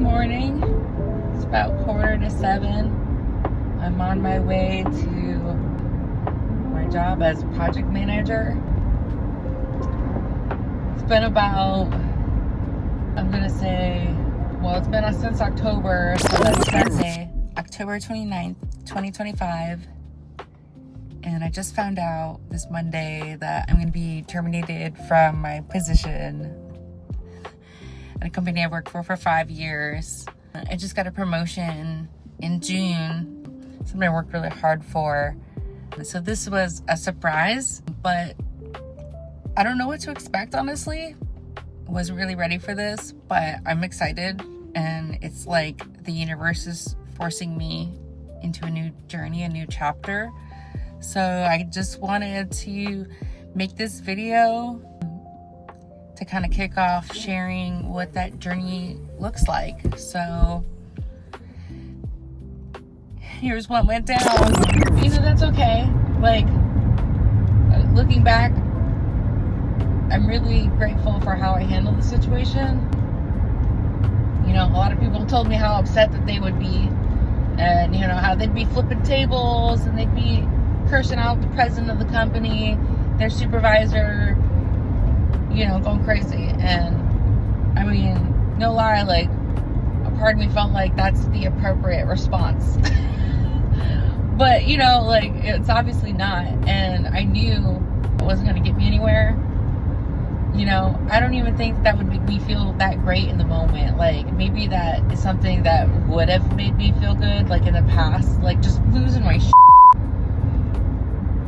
morning. It's about 6:45. I'm on my way to my job as project manager. It's been about, I'm gonna say, well, it's been since October, so that's Sunday, October 29th, 2025. And I just found out this Monday that I'm gonna be terminated from my position at a company I worked for 5 years. I just got a promotion in June, something I worked really hard for. So this was a surprise, but I don't know what to expect, honestly. I wasn't really ready for this, but I'm excited, and it's like the universe is forcing me into a new journey, a new chapter. So I just wanted to make this video to kind of kick off sharing what that journey looks like. So here's what went down. That's okay. Like, looking back, I'm really grateful for how I handled the situation. A lot of people told me how upset that they would be, and how they'd be flipping tables and they'd be cursing out the president of the company, their supervisor, going crazy. And I mean, no lie, like, a part of me felt like that's the appropriate response. But it's obviously not, and I knew it wasn't going to get me anywhere. I don't even think that would make me feel that great in the moment. Like, maybe that is something that would have made me feel good, like in the past, like just losing my shit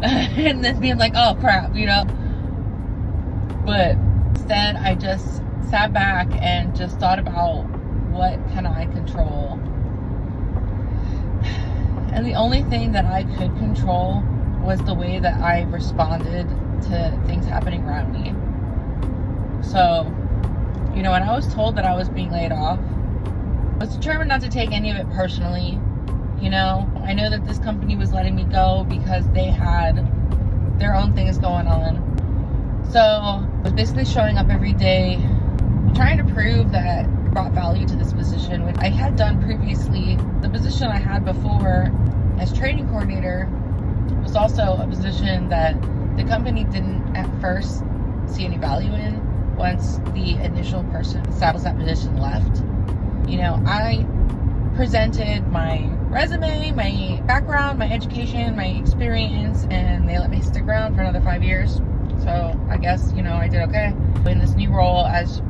and then being like, oh crap, But instead, I just sat back and just thought about what can I control. And the only thing that I could control was the way that I responded to things happening around me. So, when I was told that I was being laid off, I was determined not to take any of it personally. I know that this company was letting me go because they had their own things going on. So I was basically showing up every day, trying to prove that I brought value to this position, which I had done previously. The position I had before as training coordinator was also a position that the company didn't at first see any value in once the initial person who established that position left. I presented my resume, my background, my education, my experience, and they let me stick around for another 5 years. So I guess, I did okay. In this new role as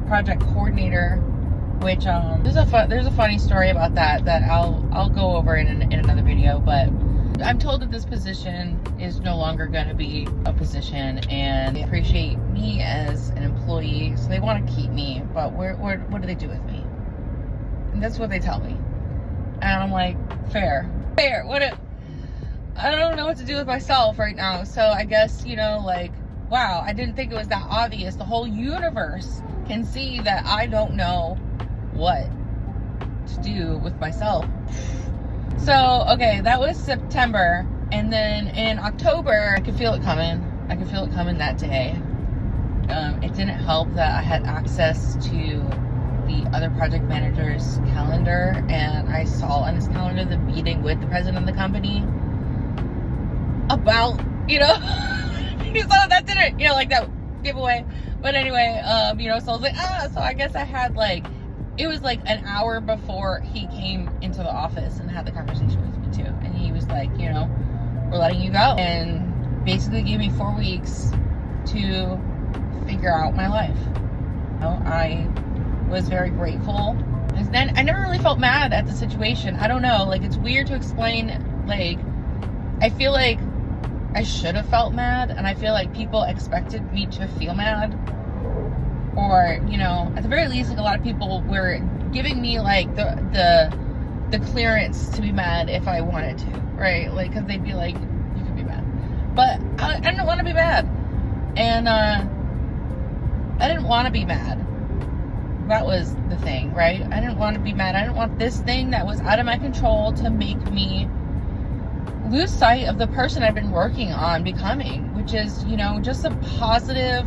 project coordinator, which there's a funny story about that I'll go over in another video. But I'm told that this position is no longer going to be a position, and they appreciate me as an employee, so they want to keep me. But what do they do with me? And that's what they tell me. And I'm like, fair. I don't know what to do with myself right now. So I guess, wow, I didn't think it was that obvious. The whole universe can see that I don't know what to do with myself. So, okay, that was September. And then in October, I could feel it coming. That day. It didn't help that I had access to the other project manager's calendar, and I saw on his calendar the meeting with the president of the company about, so that didn't, like that giveaway. But anyway, so I was like, so I guess I had it was like an hour before he came into the office and had the conversation with me too. And he was like, we're letting you go. And basically gave me 4 weeks to figure out my life. I was very grateful. And then I never really felt mad at the situation. I don't know, it's weird to explain. I feel like I should have felt mad, and I feel like people expected me to feel mad. Or, at the very least, a lot of people were giving me the clearance to be mad if I wanted to, right? Because they'd be like, you can be mad. But I didn't want to be mad. And I didn't want to be mad. That was the thing, right? I didn't want to be mad. I didn't want this thing that was out of my control to make me lose sight of the person I've been working on becoming, which is, just a positive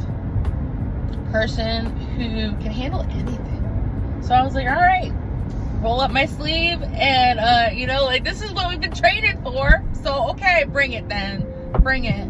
person who can handle anything. So I was like, all right, roll up my sleeve, and like, this is what we've been training for. So okay, bring it then, bring it.